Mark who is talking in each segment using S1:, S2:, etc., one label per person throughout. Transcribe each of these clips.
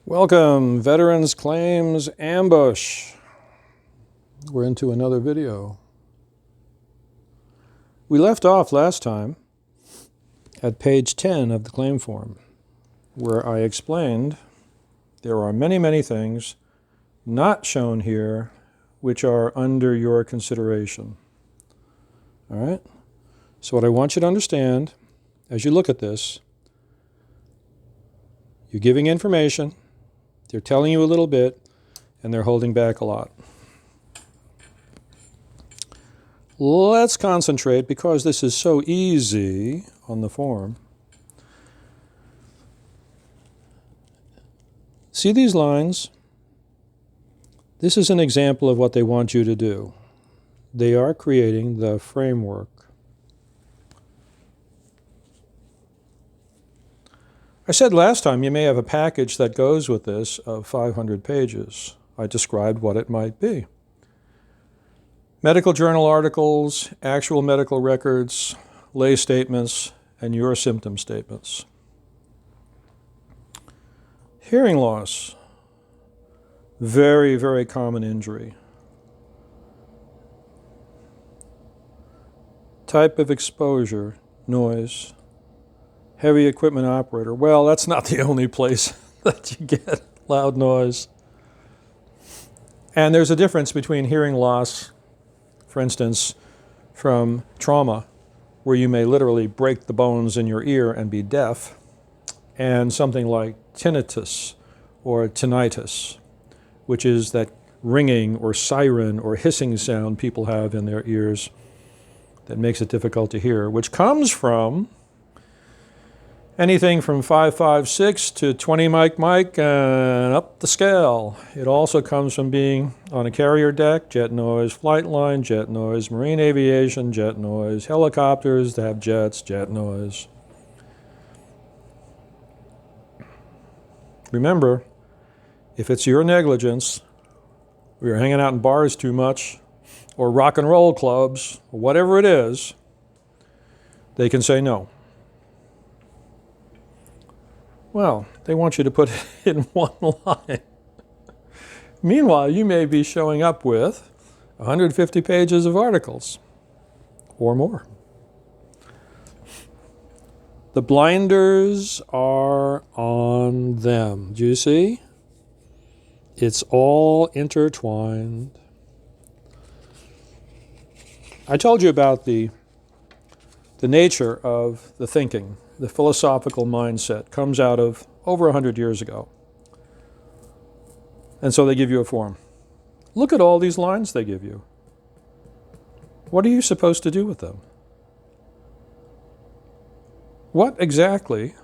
S1: Welcome, Veterans Claims Ambush. We're into another video. We left off last time at page 10 of the claim form, where I explained there are many, many things not shown here which are under your consideration. All right? So what I want you to understand as you look at this, you're giving information, they're telling you a little bit, and they're holding back a lot. Let's concentrate, because this is so easy on the form. See these lines? This is an example of what they want you to do. They are creating the framework. I said last time you may have a package that goes with this of 500 pages. I described what it might be. Medical journal articles, actual medical records, lay statements, and your symptom statements. Hearing loss. Very, very common injury. Type of exposure, noise. Heavy equipment operator. Well, that's not the only place that you get loud noise. And there's a difference between hearing loss, for instance, from trauma, where you may literally break the bones in your ear and be deaf, and something like tinnitus or tinnitus, which is that ringing or siren or hissing sound people have in their ears that makes it difficult to hear, which comes from anything from 556 to 20 mic and up the scale. It also comes from being on a carrier deck, jet noise, flight line, jet noise, marine aviation, jet noise, helicopters that have jets, jet noise. Remember, if it's your negligence, or you're hanging out in bars too much, or rock and roll clubs, or whatever it is, they can say no. Well, they want you to put it in one line. Meanwhile, you may be showing up with 150 pages of articles or more. The blinders are on them. Do you see? It's all intertwined. I told you about the nature of the thinking. The philosophical mindset comes out of over 100 years ago. And so they give you a form. Look at all these lines they give you. What are you supposed to do with them? What exactly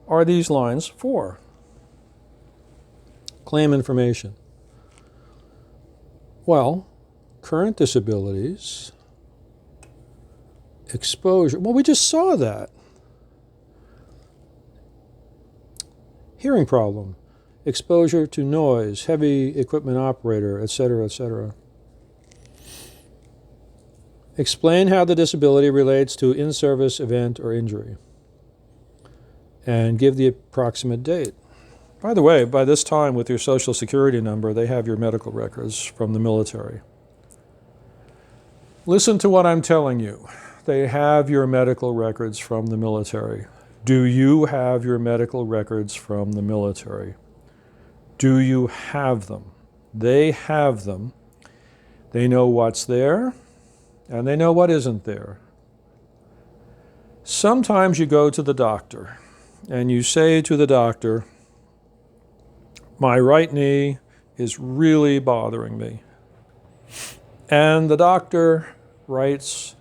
S1: are these lines for? Claim information. Well, current disabilities, exposure. Well, we just saw that. Hearing problem, exposure to noise, heavy equipment operator, etc., etc. Explain how the disability relates to in-service event or injury, and give the approximate date. By the way, by this time with your Social Security number, they have your medical records from the military. Listen to what I'm telling you. They have your medical records from the military. Do you have your medical records from the military? Do you have them? They have them. They know what's there, and they know what isn't there. Sometimes you go to the doctor, and you say to the doctor, my right knee is really bothering me. And the doctor writes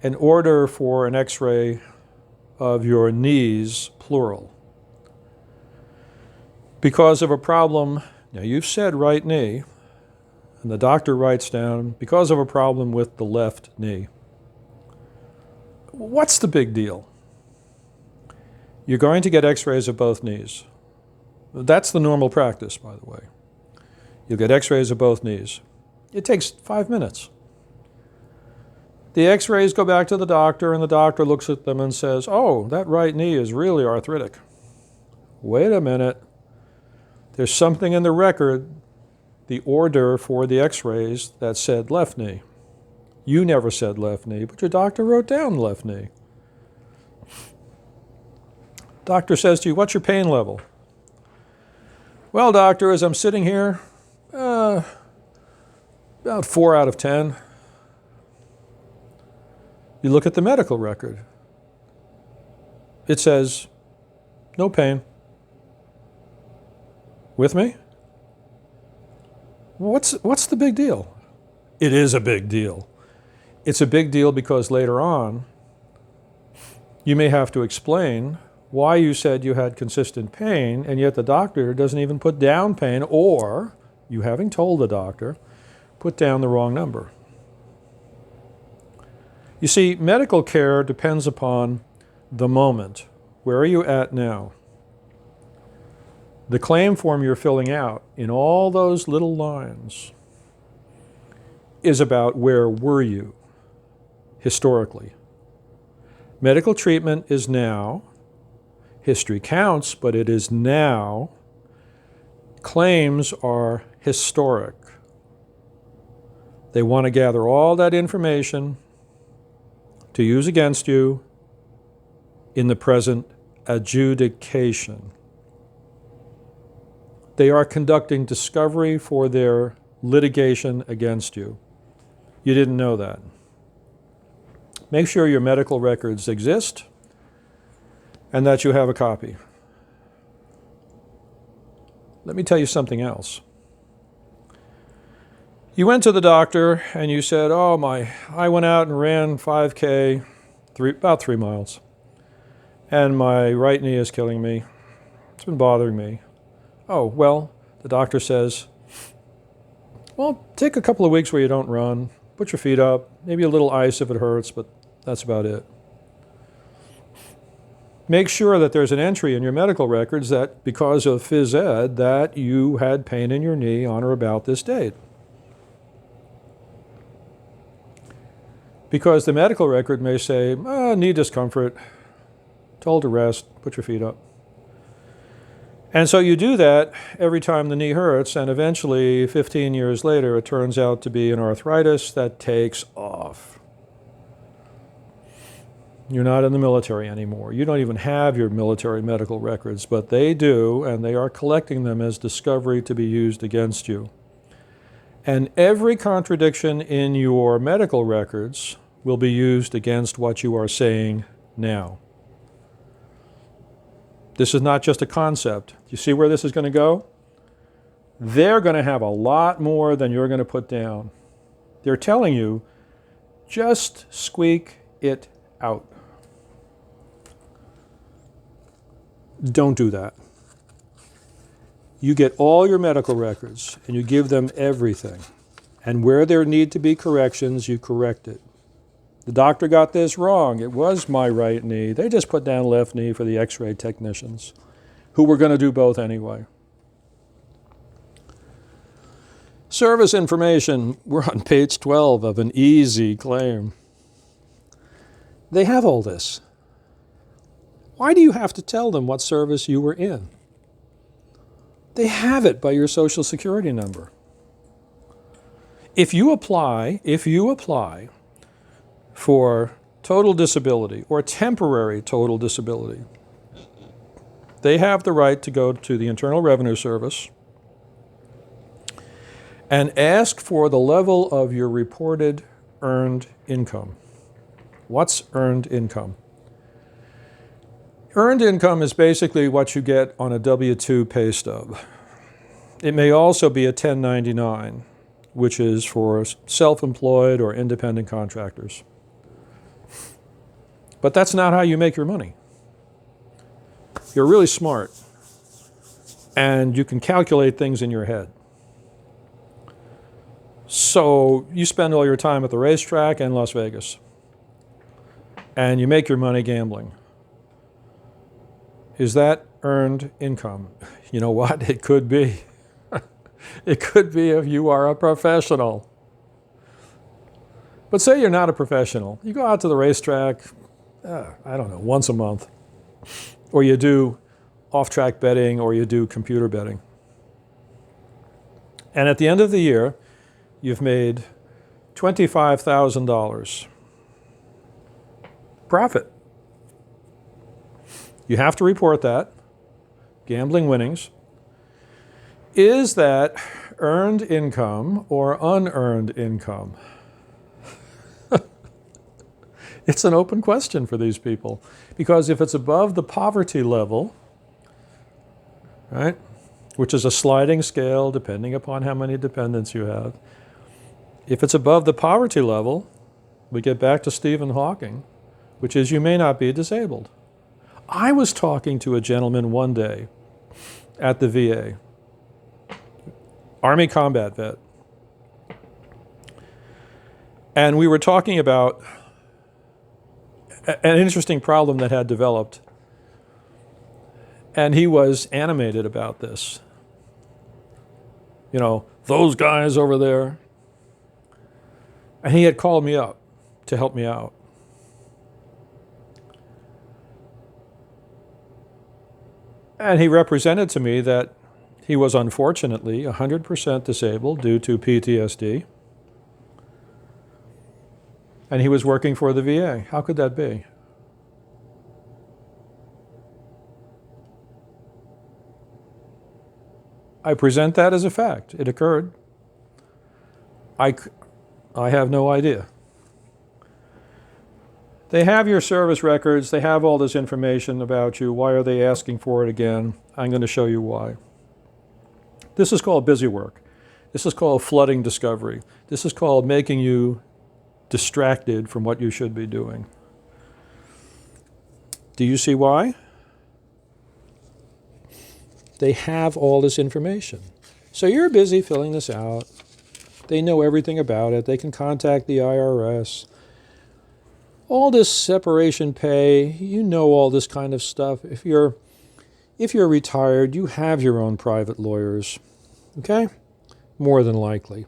S1: an order for an x-ray of your knees, plural. Because of a problem, now you've said right knee, and the doctor writes down, because of a problem with the left knee. What's the big deal? You're going to get x-rays of both knees. That's the normal practice, by the way. You'll get x-rays of both knees. It takes 5 minutes. The x-rays go back to the doctor, and the doctor looks at them and says, oh, that right knee is really arthritic. Wait a minute. There's something in the record, the order for the x-rays, that said left knee. You never said left knee, but your doctor wrote down left knee. Doctor says to you, what's your pain level? Well, doctor, as I'm sitting here, about 4 out of 10. You look at the medical record. It says, no pain. With me? What's the big deal? It is a big deal. It's a big deal because later on, you may have to explain why you said you had consistent pain, and yet the doctor doesn't even put down pain, or you, having told the doctor, put down the wrong number. You see, medical care depends upon the moment. Where are you at now? The claim form you're filling out in all those little lines is about where were you historically. Medical treatment is now. History counts, but it is now. Claims are historic. They want to gather all that information to use against you in the present adjudication. They are conducting discovery for their litigation against you. You didn't know that. Make sure your medical records exist and that you have a copy. Let me tell you something else. You went to the doctor and you said, I went out and ran 5K, about 3 miles, and my right knee is killing me. It's been bothering me. Oh, well, the doctor says, well, take a couple of weeks where you don't run, put your feet up, maybe a little ice if it hurts, but that's about it. Make sure that there's an entry in your medical records that because of phys ed that you had pain in your knee on or about this date. Because the medical record may say, knee discomfort, told to rest, put your feet up. And so you do that every time the knee hurts, and eventually, 15 years later, it turns out to be an arthritis that takes off. You're not in the military anymore. You don't even have your military medical records, but they do, and they are collecting them as discovery to be used against you. And every contradiction in your medical records will be used against what you are saying now. This is not just a concept. You see where this is going to go? They're going to have a lot more than you're going to put down. They're telling you, just squeak it out. Don't do that. You get all your medical records and you give them everything. And where there need to be corrections, you correct it. The doctor got this wrong. It was my right knee. They just put down left knee for the x-ray technicians, who were going to do both anyway. Service information. We're on page 12 of an easy claim. They have all this. Why do you have to tell them what service you were in? They have it by your Social Security number. If you apply for total disability or temporary total disability, they have the right to go to the Internal Revenue Service and ask for the level of your reported earned income. What's earned income? Earned income is basically what you get on a W-2 pay stub. It may also be a 1099, which is for self-employed or independent contractors. But that's not how you make your money. You're really smart, and you can calculate things in your head. So you spend all your time at the racetrack in Las Vegas, and you make your money gambling. Is that earned income? You know what? It could be. It could be if you are a professional. But say you're not a professional. You go out to the racetrack, I don't know, once a month. Or you do off-track betting, or you do computer betting. And at the end of the year, you've made $25,000 profit. You have to report that, gambling winnings. Is that earned income or unearned income? It's an open question for these people, because if it's above the poverty level, right, which is a sliding scale depending upon how many dependents you have, if it's above the poverty level, we get back to Stephen Hawking, which is you may not be disabled. I was talking to a gentleman one day at the VA, Army combat vet, and we were talking about an interesting problem that had developed, and he was animated about this. You know, those guys over there. And he had called me up to help me out. And he represented to me that he was unfortunately 100% disabled due to PTSD. And he was working for the VA. How could that be? I present that as a fact. It occurred. I have no idea. They have your service records. They have all this information about you. Why are they asking for it again? I'm going to show you why. This is called busy work. This is called flooding discovery. This is called making you distracted from what you should be doing. Do you see why? They have all this information. So you're busy filling this out. They know everything about it. They can contact the IRS. All this separation pay, you know all this kind of stuff. If you're retired, you have your own private lawyers. Okay? More than likely.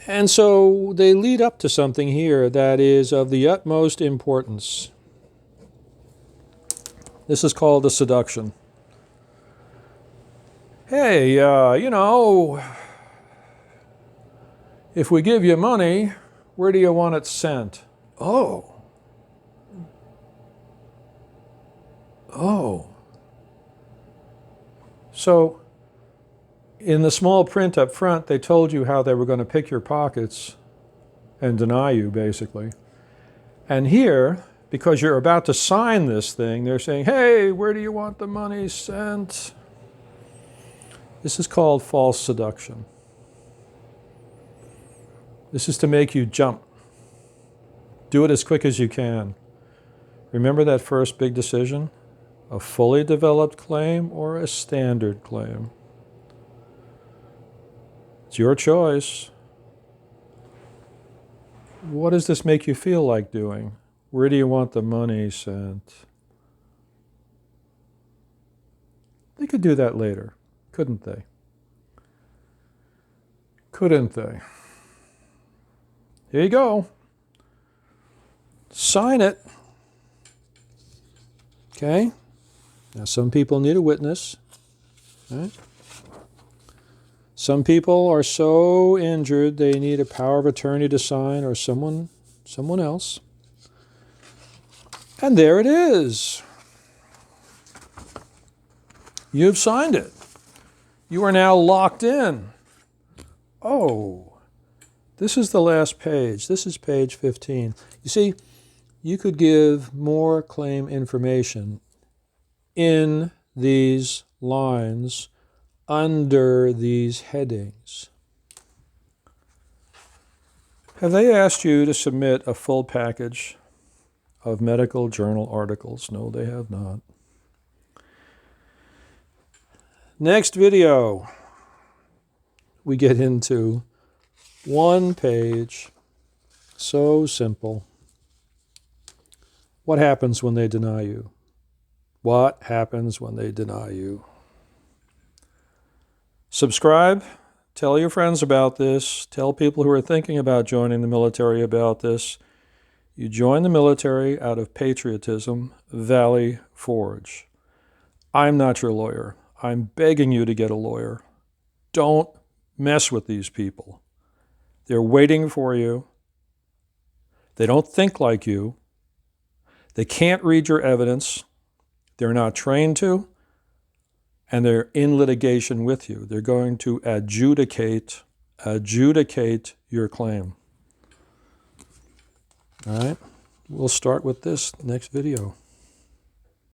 S1: And so they lead up to something here that is of the utmost importance. This is called the seduction. Hey, if we give you money, where do you want it sent? Oh. So in the small print up front, they told you how they were going to pick your pockets and deny you, basically. And here, because you're about to sign this thing, they're saying, hey, where do you want the money sent? This is called false seduction. This is to make you jump. Do it as quick as you can. Remember that first big decision? A fully developed claim or a standard claim? It's your choice. What does this make you feel like doing? Where do you want the money sent? They could do that later, couldn't they? Couldn't they? Here you go. Sign it. Okay? Now, some people need a witness. Right? Some people are so injured they need a power of attorney to sign, or someone else. And there it is. You've signed it. You are now locked in. Oh, this is the last page. This is page 15. You see, you could give more claim information in these lines under these headings. Have they asked you to submit a full package of medical journal articles? No, they have not. Next video, we get into one page, so simple. What happens when they deny you? What happens when they deny you? Subscribe. Tell your friends about this. Tell people who are thinking about joining the military about this. You join the military out of patriotism, Valley Forge. I'm not your lawyer. I'm begging you to get a lawyer. Don't mess with these people. They're waiting for you. They don't think like you. They can't read your evidence. They're not trained to. And they're in litigation with you. They're going to adjudicate your claim. All right? We'll start with this next video.